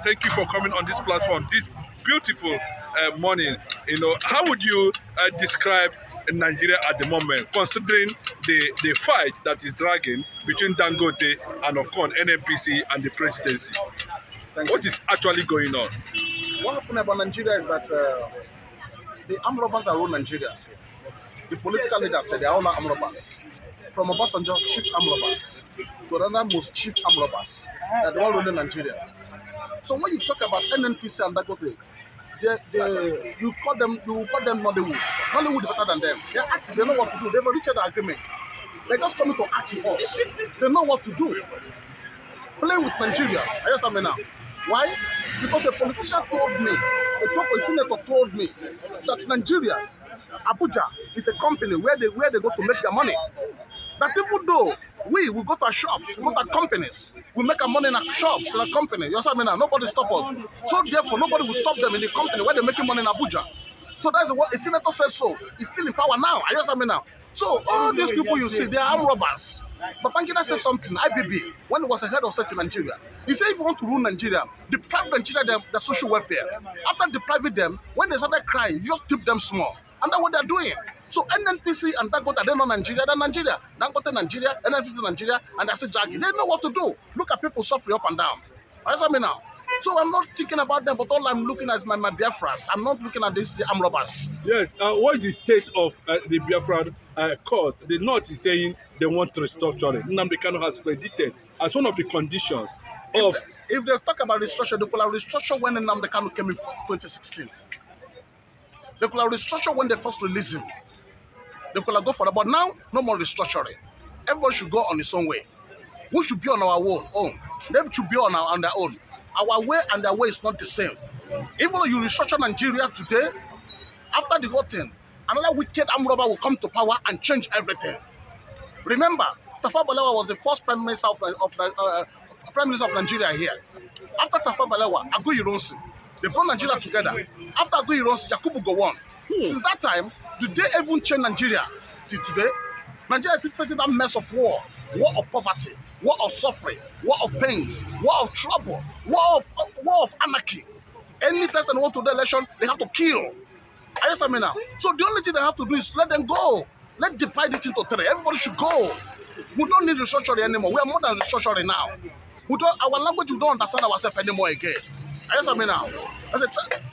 Thank you for coming on this platform this beautiful morning. How would you describe Nigeria at the moment, considering the fight that is dragging between Dangote and, of course, NNPC and the presidency? What is actually going on? What happened about Nigeria is that the armed robbers that run Nigeria, the political leaders say they are all armed robbers. From Obasanjo, chief armed robbers, to another most chief armed robbers, that they all ruling Nigeria. So when you talk about NNPC and Dangote, you call them Nollywood. Nollywood is better than them. They're active, they know what to do. They've reached an agreement. They're just coming to act to us. They know what to do. Playing with Nigerians. I guess I mean now. Why? Because a politician told me, a senator told me that Nigerians, Abuja is a company where they go to make their money. That even though we go to our shops, we go to our companies, we make our money in our shops, in our company. You understand me now? Nobody stop us. So therefore, nobody will stop them in the company where they're making money in Abuja. So that's what a senator says so. He's still in power now. I understand me now. So all these people you see, they are armed robbers. But Babangida said something, IBB, when he was the head of state in Nigeria. He said if you want to rule Nigeria, deprive Nigeria their social welfare. After depriving them, when they started crying, you just tip them small. And that's what they're doing. So NNPC and Dangote, they know Nigeria, they're Nigeria. Dangote Nigeria, NNPC Nigeria, and they're still dragging. They know what to do. Look at people suffering up and down. Understand me now? So I'm not thinking about them, but all I'm looking at is my Biafras. I'm not looking at the armed robbers. Yes, what is the state of the Biafran cause? The North is saying they want restructuring. Nnamdi Kanu has predicted as one of the conditions of... If they talk about restructure, they could have restructure when Nnamdi Kanu came in 2016. They could have restructure when they first released him. They could have go for that. But now, no more restructuring. Everybody should go on his own way. We should be on our own. They should be on their own. Our way and their way is not the same. Even though you restructure Nigeria today, after the whole thing, another wicked armed robber will come to power and change everything. Remember, Tafawa Balewa was the first Prime Minister of Nigeria here. After Tafawa Balewa, Agu Ironsi, they brought Nigeria together. After Agu Ironsi, Yakubu Gowon. Since that time, did they even change Nigeria till today? Nigeria is facing that mess of war of poverty, war of suffering, war of pains, war of trouble, war of anarchy. Anytime they want to the election, they have to kill. I guess I mean now. So the only thing they have to do is let them go. Let's divide it into three. Everybody should go. We don't need restructuring anymore. We are more than restructuring now. Our language, we don't understand ourselves anymore again. I guess I mean now.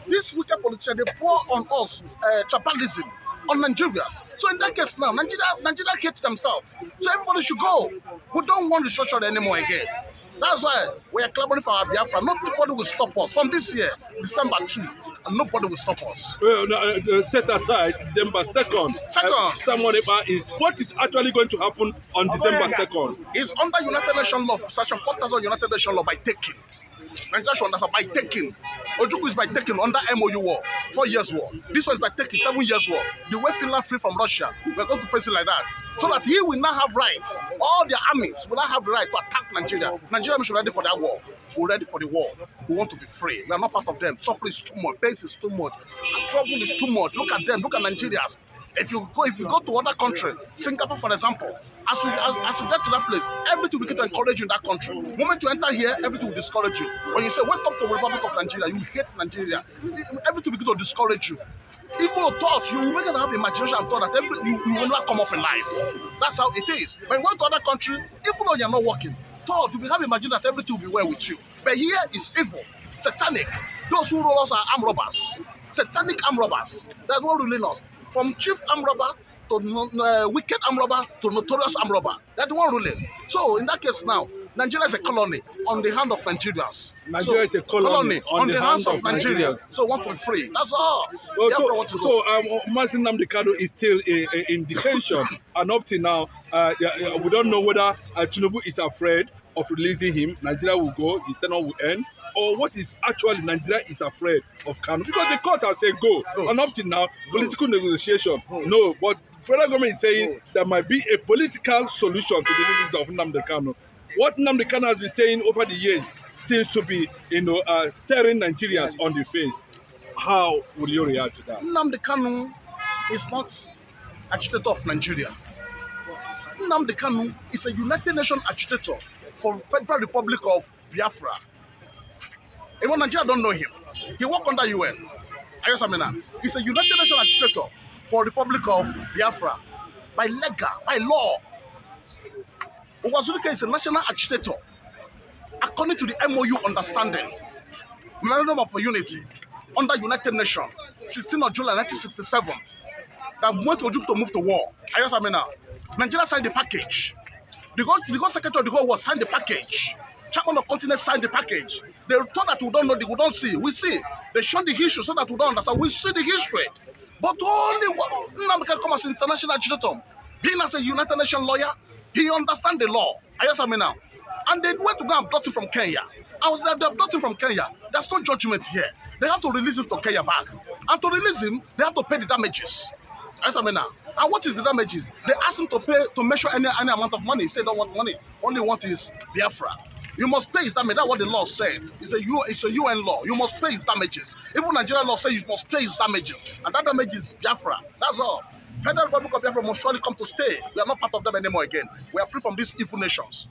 This wicked politician, they pour on us tribalism, on Nigerians. So in that case now, Nigeria hates themselves. So everybody should go. We don't want restructuring anymore again. That's why we are clamoring for our Biafra. Nobody will stop us. From this year, December 2, and nobody will stop us. Set aside December 2nd. Is what is actually going to happen on December 2nd? It's under United Nations law, Section 4000 United Nations law by taking. Nigeria should understand by taking. Ojuku is by taking under MOU war, 4 years war. This one is by taking 7 years war. The way Finland free from Russia, we're going to face it like that. So that he will not have rights. All their armies will not have the right to attack Nigeria. Nigeria should be ready for that war. We're ready for the war. We want to be free. We are not part of them. Suffering is too much. Pain is too much. Trouble is too much. Look at them. Look at Nigerians. If you go to other country, Singapore for example, as we get to that place, everything will get to encourage you in that country. The moment you enter here, everything will discourage you. When you say welcome to the Republic of Nigeria, you hate Nigeria. Everything will get to discourage you. Even thoughts, you will make them have imagination and thought that you will never come up in life. That's how it is. When you go to other country, even though you're not working, thought you will have imagination that everything will be well with you. But here is evil, satanic. Those who rule us are armed robbers, satanic armed robbers. That's what ruling us. From chief armed robber to wicked armed robber to notorious armed robber. That's the one ruling. So in that case now, Nigeria is a colony on the hand of Nigerians. Nigeria is a colony on the hands of Nigerians. So want to be free. That's all. Mazi Nnamdi Kanu is still in detention, and up to now, we don't know whether Tinubu is afraid of releasing him. Nigeria will go, his tenure will end, or what is actually Nigeria is afraid of Kanu, because the court has said go, and up to now, political negotiation, no, but federal government is saying there might be a political solution to the release of Nnamdi Kanu. What Nnamdi Kanu has been saying over the years seems to be, staring Nigerians on the face. How will you react to that? Nnamdi Kanu is not agitator of Nigeria. Nnamdi Kanu is a United Nations agitator for Federal Republic of Biafra. Even Nigeria don't know him. He work under UN. Ayasamina. He's a United Nations agitator for Republic of Biafra. By legal, by law. Ugwazulike is a national agitator. According to the MOU understanding, Memorandum of Unity, under United Nations, 16th of July 1967, that went to Ojukwu to move to war. Ayasamina. Nigeria signed the package. The God Secretary of the God was signed the package. Chairman of continent signed the package. They thought that we don't know, we don't see. We see. They show the history so that we don't understand. We see the history. But only one Nnamdi can come as an international agitator. Being as a United Nations lawyer, he understands the law. Ayasamina. And they went to go and abduct him from Kenya. I was there, they abduct him from Kenya. There's no judgment here. They have to release him to Kenya back. And to release him, they have to pay the damages. Ayasamina. And what is the damages? They asked him to pay, to measure any amount of money. He said, don't want money. Only want is Biafra. You must pay his damage. That's what the law said. It's a UN law. You must pay his damages. Even Nigerian law says you must pay his damages. And that damage is Biafra. That's all. Federal Republic of Biafra must surely come to stay. We are not part of them anymore again. We are free from these evil nations.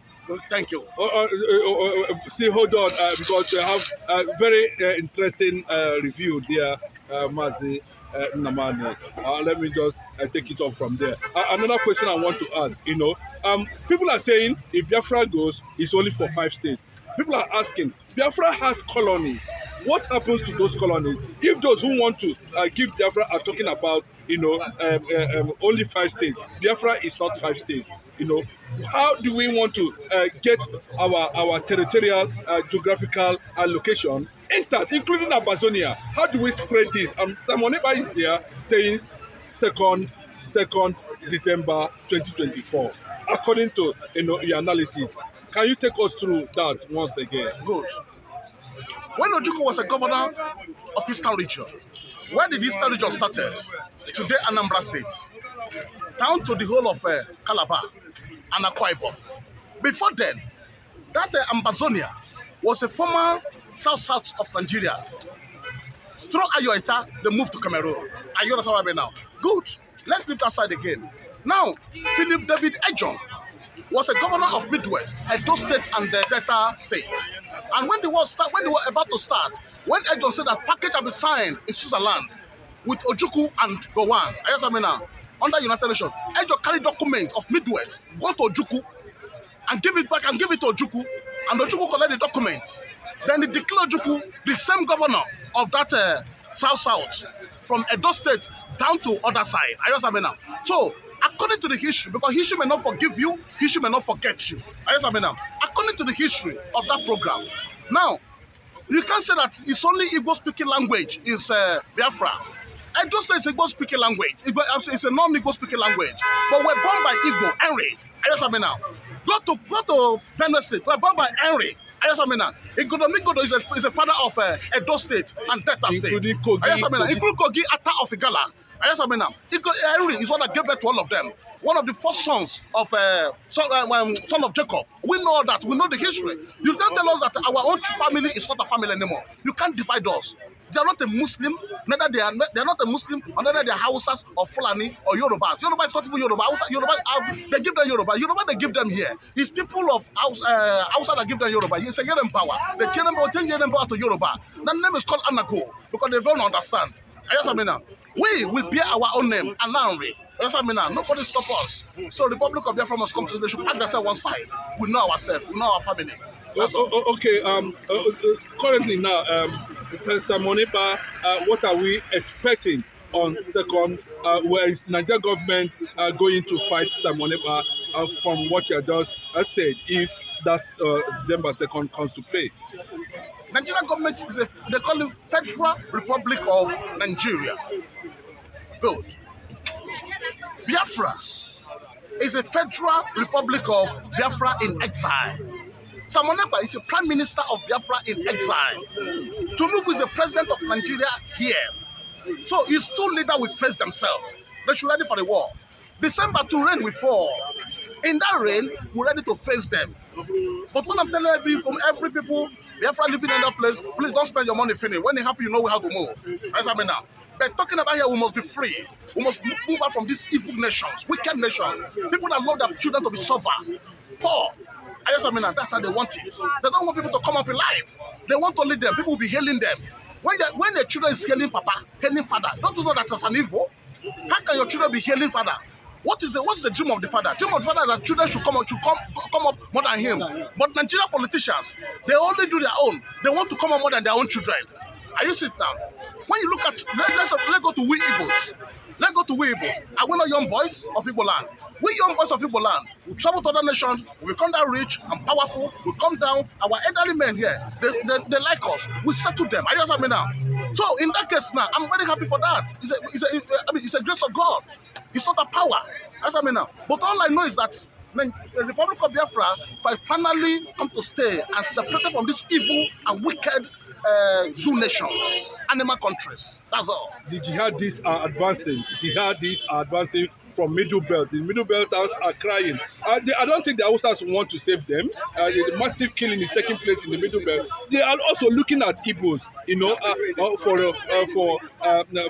Thank you. See, hold on, because we have a very interesting review there, Mazi Nnamani. Let me just take it up from there. Another question I want to ask, people are saying if Biafra goes, it's only for 5 states. People are asking, Biafra has colonies. What happens to those colonies? If those who want to give Biafra are talking about, only 5 states. Biafra is not 5 states. How do we want to get our territorial, geographical location entered, including Amazonia? How do we spread this? Simon Ekpa is there saying 2nd December 2024. According to your analysis, can you take us through that once again? Good. When Ojukwu was a governor of Eastern Region, where did Eastern Region started? Today Anambra State, down to the whole of Calabar and Akwa Ibom. Before then, that Amazonia was a former south of Nigeria. Through Ayoeta, they moved to Cameroon. Are you understand what I mean now? Good. Let's leave that side again. Now, Philip David Ejon was a governor of Midwest, Edo State and the Delta State. And when they were about to start, when Ejon said that package had been signed in Switzerland with Ojukwu and Gowon, under United Nations, Ejon carried documents of Midwest, go to Ojukwu and give it back and give it to Ojukwu, and Ojukwu collect the documents. Then he declared Ojukwu the same governor of that South from Edo State down to other side. So, according to the history, because history may not forgive you, history may not forget you. According to the history of that program. Now, you can't say that it's only Igbo speaking language is Biafra. I just say it's Igbo speaking language. It's a non-Igbo speaking language. But we're born by Igbo, Henry. Go to Benue State. We're born by Henry. Igbo is a father of Edo State and Delta State. Including Kogi, Ata of Igala. Henry is one that gave birth to all of them. One of the first sons of son of Jacob. We know that. We know the history. You can't tell us that our own family is not a family anymore. You can't divide us. They are not a Muslim. Neither they are not a Muslim. Or neither they are Hausas or Fulani or Yorubas. Yoruba is not even Yoruba. Yoruba they give them Yoruba. Yoruba they give them here. It's people of Hausa that give them Yoruba. It's a Yoruba power. They change them power to Yoruba. That name is called Anako because they don't understand. We will bear our own name, Ananri. Nobody stop us. So the Republic of Biafra must come to they should pack themselves one side. We know ourselves, we know our family. Okay, currently now, Simon Ekpa, what are we expecting on 2nd? Where is Nigeria government going to fight Simon Ekpa from what you just said, if that December 2nd comes to play? Nigerian government is they call it Federal Republic of Nigeria. Good. Biafra is a Federal Republic of Biafra in exile. Simon Ekpa is a Prime Minister of Biafra in exile. Tinubu is the President of Nigeria here. So his two leaders will face themselves. They should ready for the war. December 2 rain will fall. In that rain, we're ready to face them. But when I'm telling every people, Biafra living in that place, please don't spend your money finish. When it happens, you know how to move. Now. But talking about here, we must be free. We must move out from these evil nations, wicked nations, people that love their children to be suffer, poor. I just mean that's how they want it. They don't want people to come up alive. They want to lead them. People will be hailing them. When the children is hailing Papa, hailing Father, don't you know that's an evil? How can your children be hailing Father? What's the dream of the father? Dream of the father is that children should come up more than him. But Nigerian politicians, they only do their own. They want to come up more than their own children. Are you sitting down? When you look at, let's go to we Igbos. Let's go to we Igbos. Are we not young boys of Igbo land? We young boys of Igbo land, we travel to other nations, we become that rich and powerful, we come down, our elderly men here, they like us, we settle them. Are you understand me now? So in that case now, I'm very happy for that. It's a grace of God. It's not a power. That's what I mean now. But all I know is that the Republic of Biafra finally come to stay and separated from this evil and wicked zoo nations, animal countries. That's all. The jihadists are advancing. Jihadists are advancing from Middle Belt. The Middle Belters are crying. I don't think the Hausas want to save them. The massive killing is taking place in the Middle Belt. They are also looking at Igbos,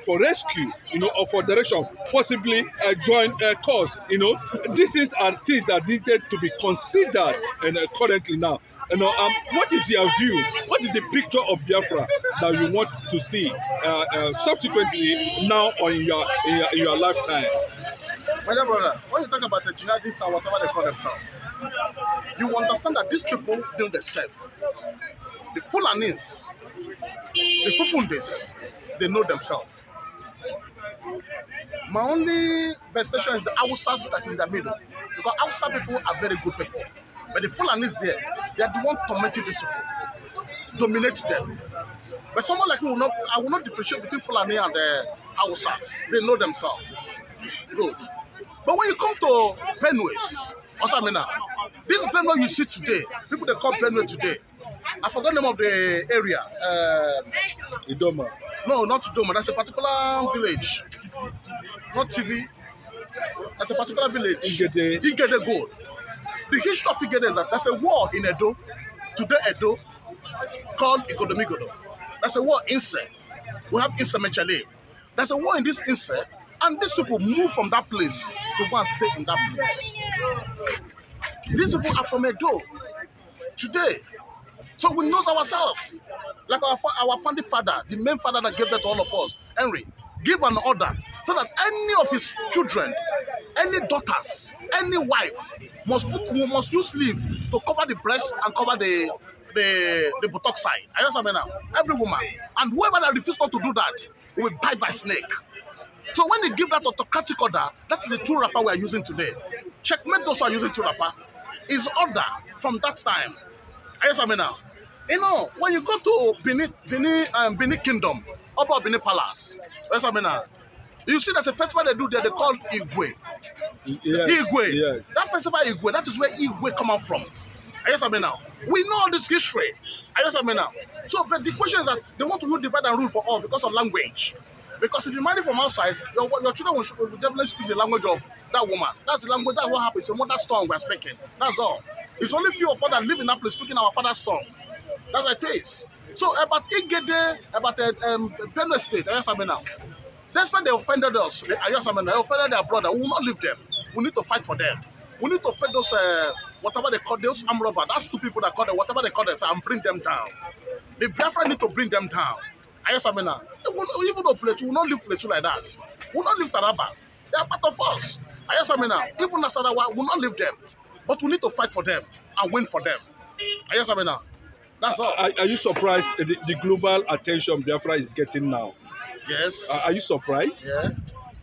for rescue, or for direction, possibly join cause. These are things that needed to be considered currently now. What is your view? What is the picture of Biafra that you want to see subsequently now or in your lifetime? My dear brother, when you talk about the jihadists and whatever they call themselves, you understand that these people know themselves. The Fulanis, the Fufundis, they know themselves. My only vestation is the Hausas that is in the middle. Because Hausa people are very good people. But the Fulanis there, they are the ones tormenting these people, dominate them. But someone like me I will not differentiate between Fulani and the Hausas. They know themselves. Good. But when you come to Benue's, this Benue you see today, people they call Benue today. I forgot the name of the area. Idoma. No, not Idoma. That's a particular village. Not TV. That's a particular village. Igede Gold. The history of Igede is that there's a war in Edo, today Edo, called Igodomigodo. There's a war in Inse. We have Inse Mechale. There's a war in this Inse, and these people move from that place to go and stay in that place. These people are from Edo today. So we know ourselves. Like our founding father, the main father that gave that to all of us, Henry, give an order so that any of his children, any daughters, any wife must use leave to cover the breast and cover the buttock side. I understand now. Every woman. And whoever that refuses not to do that will die by snake. So when they give that autocratic order, that is the true rapper we are using today. Checkmate those who are using true rapper. Is order from that time. I understand now. When you go to Benin Kingdom, upper Benin Palace, you see there's a festival they do there, they call Igwe. Yes, Igwe. Yes. That festival Igwe, that is where Igwe come out from. I understand now. We know all this history. I understand now. So but the question is that they want to divide and rule for all because of language. Because if you marry from outside, your children will definitely speak the language of that woman. That's the language, that's what happens. It's a mother's tongue we're speaking. That's all. It's only few of us that live in that place speaking our father's tongue. That's what it is. So about Igede, about Benue State, I understand now. Despite they offended us, they offended their brother, we will not leave them. We need to fight for them. We need to fight those, whatever they call those armed robbers. That's two people that call them, whatever they call them, and bring them down. The Biafra need to bring them down. I understand now. Even though Plateau, we will not leave Plateau like that. We will not leave Taraba. They are part of us. I understand now. Even Nasarawa, we will not leave them. But we need to fight for them and win for them. I understand now. That's all. Are you surprised the global attention Biafra is getting now? Yes. Are you surprised? Yeah.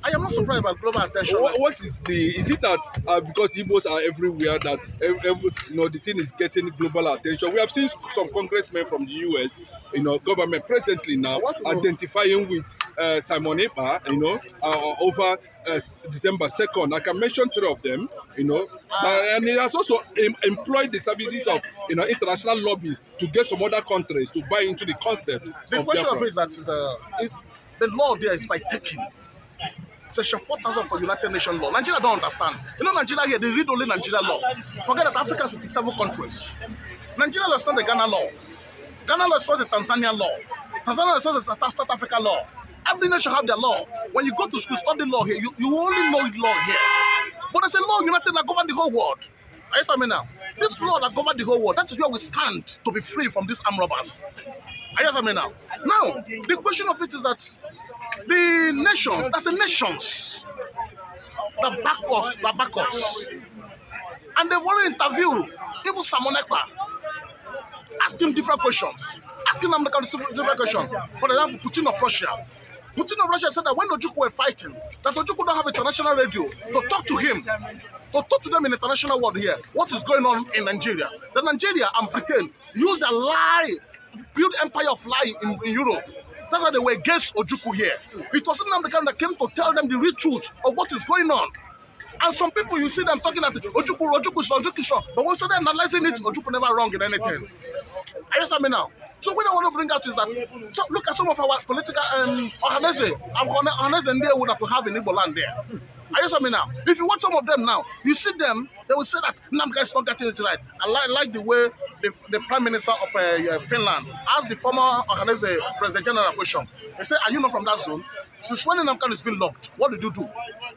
I am not surprised about global attention. What is it that because Igbos are everywhere that the thing is getting global attention? We have seen some congressmen from the US, government presently now identifying with Simon Ekpa, over December 2nd. I can mention 3 of them, and he has also employed the services of international lobbies to get some other countries to buy into the concept. The question of it is that the law there is by taking. Section 4,000 for United Nations law. Nigeria don't understand. Nigeria here, they read only Nigeria law. Forget that Africa is 57 countries. Nigeria law is not the Ghana law. Ghana law is not the Tanzania law. Tanzania law is the South Africa law. Every nation have their law. When you go to school, study law here, you only know law here. But there's a law united that govern the whole world. I understand me now. This law that governs the whole world, that is where we stand to be free from these armed robbers. I guess I mean now. Now, the question of it is that the nations, that's the nations that back us. And they've already interviewed even Simon Ekpa, asking different questions, asking them different questions. For example, Putin of Russia. Putin of Russia said that when Ojukwu were fighting, that Ojukwu don't have international radio to talk to him, to talk to them in the international world here, what is going on in Nigeria. That Nigeria and Britain use a lie, build empire of lie in Europe. That's why they were against Ojukwu here. It wasn't American that came to tell them the real truth of what is going on. And some people, you see them talking at Ojukwu is wrong. But once they're analyzing it, Ojukwu never wrong in anything. I just mean now. So what I want to bring out is that, so look at some of our political Ohanese there would have to have in Igbo land there. I just mean now. If you watch some of them now, you see them, they will say that Namga is not getting it right. I like the way the Prime Minister of Finland asked the former Ohanese President General question. They said, are you not from that zone? Since when Namga has been locked, what did you do?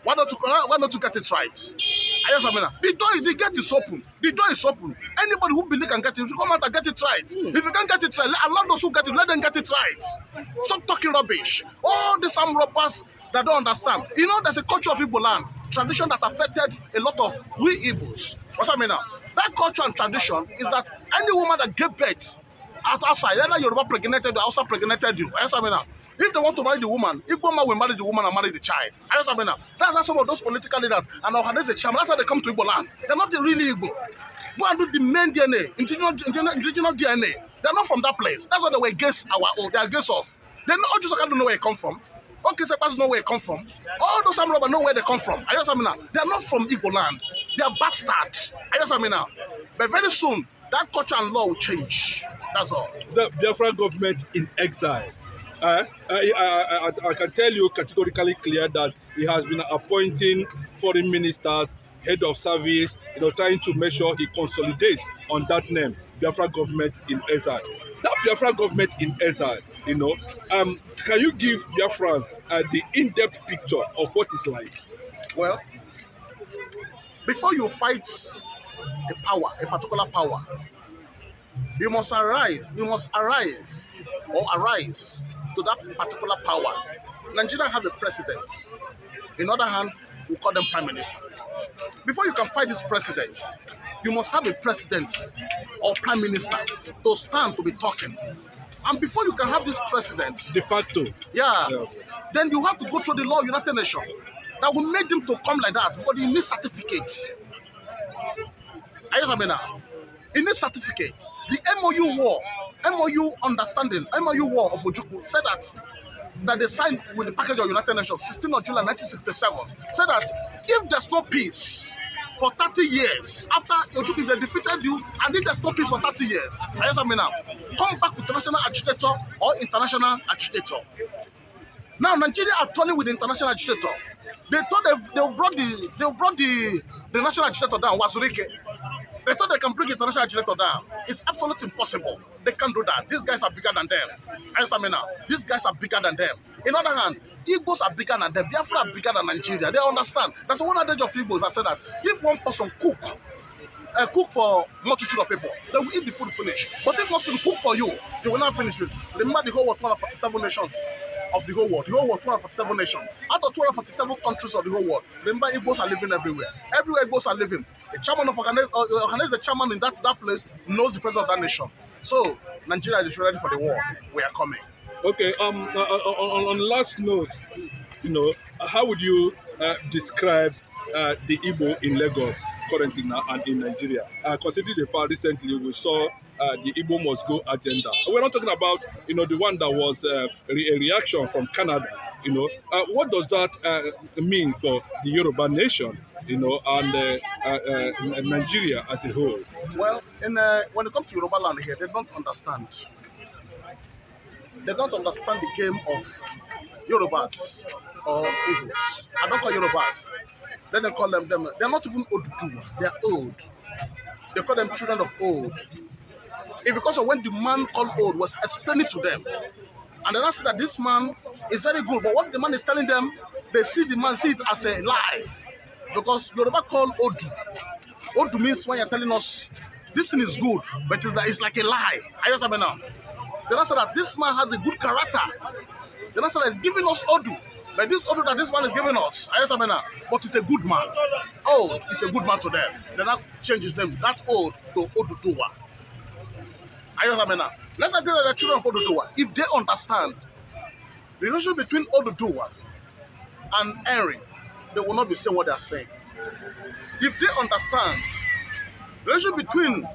Why not you get it right? I just mean now. The gate is open. The door is open. Anybody who believes can get it, you come out and get it right. If you can't get it right, allow those who get it, let them get it right. Stop talking rubbish. All these armed robbers that don't understand. You know, there's a culture of Igbo land, tradition that affected a lot of we Igbos. What's I mean now? That culture and tradition is that any woman that gave birth outside, either Yoruba pregnated you or Hausa pregnated you. What's I mean now? If they want to marry the woman, Igbo man will marry the woman and marry the child. I just mean now. That's how some of those political leaders and Ohanese chairman, that's how they come to Igbo land. They're not really Igbo. Go and do the main DNA, indigenous DNA. They're not from that place. That's why they were against our own. They're against us. They not just don't know where it come from. Okay, Sepas know where it come from. All those armed robbers know where they come from. I just mean now. They're not from Igbo land. They are bastard. I just mean now. But very soon, that culture and law will change. That's all. The Biafran government in exile. I can tell you categorically clear that he has been appointing foreign ministers, head of service, trying to make sure he consolidates on that name, Biafra government in exile. That Biafra government in exile, can you give Biafrans the in-depth picture of what it's like? Well, before you fight a particular power, you must arise or arise to that particular power. Nigeria have a president. In other hand, we call them prime minister. Before you can fight this president, you must have a president or prime minister to stand to be talking. And before you can have this president, de facto, then you have to go through the law of United Nations that will make them to come like that because you need certificates. I just mean now. In this certificate, the MOU understanding, MOU war of Ojukwu said that they signed with the package of United Nations 16th of July 1967, said that if there's no peace for 30 years, after Ojukwu they defeated you, and if there's no peace for 30 years, I just mean now, come back with international agitator or international agitator. Now Nigeria are turning with the international agitator. They thought they brought the national agitator down, Wazurike. They thought they can bring international agitator down. It's absolutely impossible. They can't do that. These guys are bigger than them. I mean now. These guys are bigger than them. In other hand, Igbos are bigger than them. Biafra are bigger than Nigeria. They understand. That's one adage of Igbos that said that if one person cook for multitude of people, they will eat the food finish. But if not to cook for you, they will not finish it. Remember the whole world, 247 nations of the whole world. The whole world, 247 nations. Out of 247 countries of the whole world, remember Igbos are living everywhere. Everywhere Igbos are living. The chairman of Ohanese, the chairman in that place, knows the president of that nation. So Nigeria is ready for the war. We are coming. Okay. On last note, how would you describe the Igbo in Lagos currently now and in Nigeria? Considering the fact recently we saw the Igbo must go agenda. We're not talking about the one that was a reaction from Canada. What does that mean for the Yoruba nation? And Nigeria as a whole? Well, when it comes to Yoruba land here, they don't understand. They don't understand the game of Yorubas or Igbos. I don't call Yorubas. Then they call them. They're not even old too. They're old. They call them children of old. It's because of when the man called old was explaining to them. And they say that this man is very good. But what the man is telling them, they see the man see it as a lie. Because Yoruba call Odu. Odu means when you're telling us this thing is good, but it's like a lie. I just now. Then I said that this man has a good character. Then I said that he's giving us Odu. But this Odu that this man is giving us, I just now, but he's a good man. Oh, he's a good man to them. Then I change his name, that old to Oduduwa. I just now. Let's agree that the children of Oduduwa, if they understand the relationship between Oduduwa and Henry, they will not be saying what they are saying. If they understand the relationship between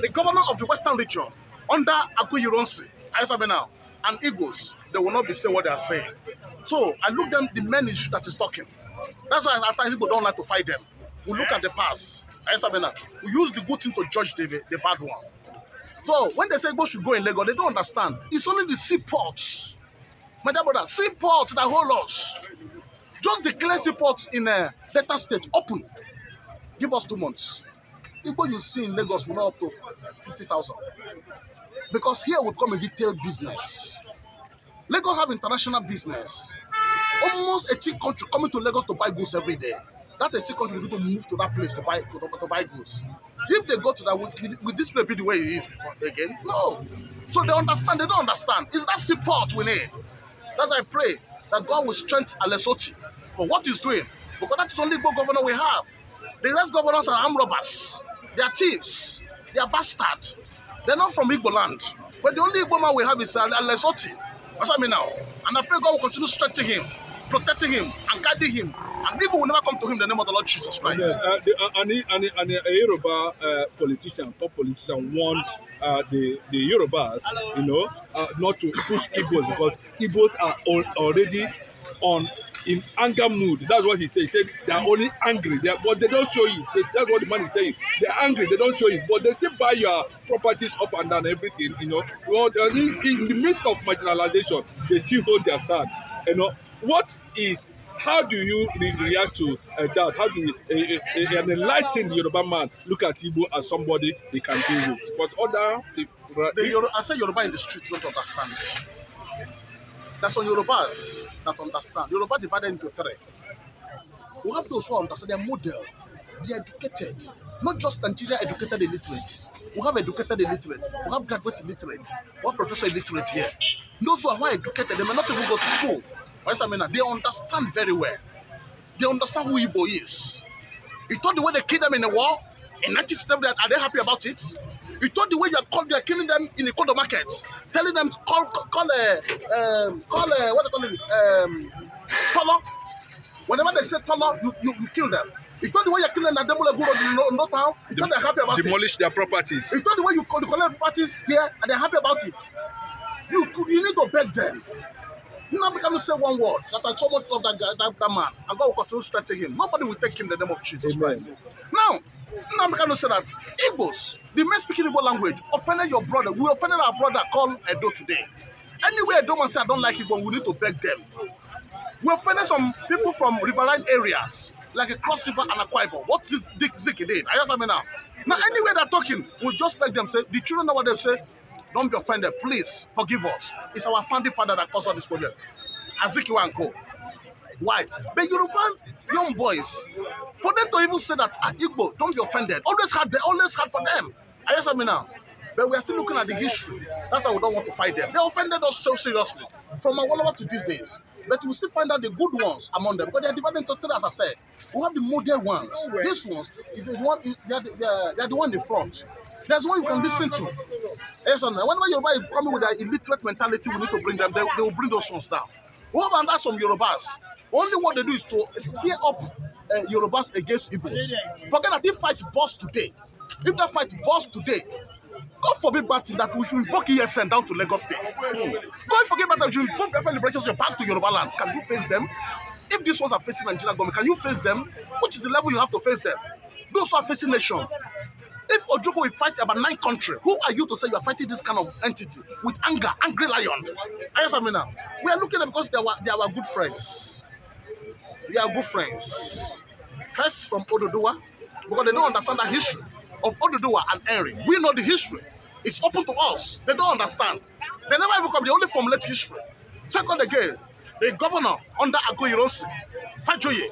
the governor of the Western region under Aguiyi-Ironsi, and Igbos, they will not be saying what they are saying. So I look them the main issue that is talking. That's why at times people don't like to fight them. We look at the past. We use the good thing to judge the bad one. So when they say Igbo should go in Lagos, they don't understand. It's only the seaports. My dear brother, seaports that hold us. Just declare seaports in a Delta State open. Give us 2 months. Igbo you see in Lagos will not up to 50,000. Because here would come a retail business. Lagos have international business. Almost 18 countries coming to Lagos to buy goods every day. That 18 countries will going to move to that place to buy goods. If they go to that, will this place be the way it is again? No. So they understand, they don't understand. It's that support we need. That's why I pray that God will strengthen Alesoti for what he's doing. Because that's the only Igbo governor we have. The rest governors are armed robbers. They are thieves. They are bastards. They're not from Igbo land. But the only Igbo man we have is Alesoti. That's what I mean now. And I pray God will continue strengthening him, protecting him, and guiding him. And evil will never come to him in the name of the Lord Jesus Christ. And a Yoruba politician, top politician, warned the Yorubas, not to push Igbos because Igbos are already in anger mood. That's what he said. He said they are only angry, but they don't show it. That's what the man is saying. They're angry, they don't show it, but they still buy your properties up and down, everything. Well, in the midst of marginalization, they still hold their stand. How do you react to that? How do an enlightened Yoruba man look at Igbo as somebody they can deal with? But I say Yoruba in the streets don't understand. There's some Yorubas that understand. Yoruba divided into 3. We have those who understand. They're model. They're educated. Not just Nigeria educated illiterates. We have educated illiterate. We have graduate illiterates. We have professor illiterate here. Those who are more educated, they may not even go to school. They understand very well. They understand who Igbo is. You thought the way they killed them in the war in 1970, are they happy about it? You thought the way you're killing them in the condo market, telling them to call what they call it, Tolo. Whenever they say Tolo, you kill them. You thought the way you're killing them, in no town, you thought they're happy about it. Demolish their properties. You thought the way you collect properties here, and they're happy about it. You need to beg them. You're not going to say one word that I so much love that man, and God will continue to strengthen him. Nobody will take him in the name of Jesus Christ. Now I'm going to say that Igbos, the men speaking Igbo language, offended your brother. We offended our brother called Edo today. Anyway, Edo man say I don't like Igbo, we need to beg them. We offended some people from riverine areas, like a Cross River and Akwa Ibom. What is Dick Zik did? I just now. Now, anyway they're talking, we just beg them, say, the children know what they say. Don't be offended. Please forgive us. It's our founding father that caused all this problem. Azikiwe and Co. Why? But Yoruba young boys, for them to even say that Igbo, don't be offended. Always hard for them. I just now. But we are still looking at the history. That's why we don't want to fight them. They offended us so seriously from Awolowo to these days. But we still find out the good ones among them because they are divided into 3, as I said. We have the model ones. These ones is the one. They are the one in the front. There's one you can listen to. Yes, and whenever Yoruba is coming with their illiterate mentality, we need to bring them. They will bring those ones down. We have that from Yorubas. Only what they do is to stir up Yorubas against Igbos. Forget that if fight burst today, God forbid bad thing that we should invoke ESN down to Lagos State. God forget that we should invoke Biafran liberation back to Yoruba land. Can you face them? If these ones are facing Nigerian government, can you face them? Which is the level you have to face them? Those who are facing nation. If Ojukwu will fight about 9 countries, who are you to say you are fighting this kind of entity with anger, angry lion? Now. We are looking at them because they are our good friends. We are good friends. First from Oduduwa, because they don't understand the history of Oduduwa and Henry. We know the history. It's open to us. They don't understand. They never even come. They only formulate history. Second again, the governor under Aguiyi-Ironsi, Fajoye.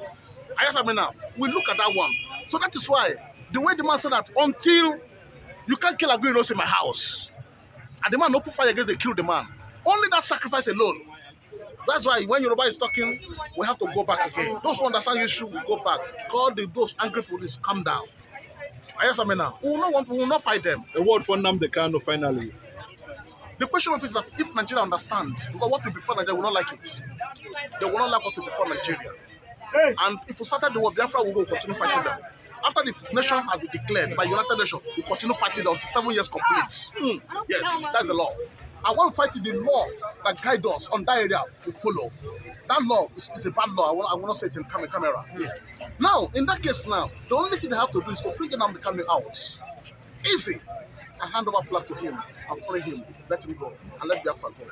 Now. We look at that one. So that is why The way the man said that, until you can't kill Aguiyi in my house, and the man open fire against, they kill the man. Only that sacrifice alone. That's why when Yoruba is talking, we have to go back again. Those who understand the issue will go back. Call those angry police, calm down. Yes, I mean now. We will not fight them. A word for Nnamdi Kanu finally. The question of it is that if Nigeria understand, because what will before Nigeria will not like it. They will not like what will before Nigeria. And if we started the war, Biafra will continue fighting them. After the nation has been declared by United Nations, we continue fighting them until 7 years complete. Yes, that's the law. I want to fight the law that guides us on that area we follow. That law is a bad law. I will not say it in camera. Yeah. Now, in that case now, the only thing they have to do is to bring Nnamdi Kanu out. Easy. I hand over flag to him and free him, let him go, and let Biafra go.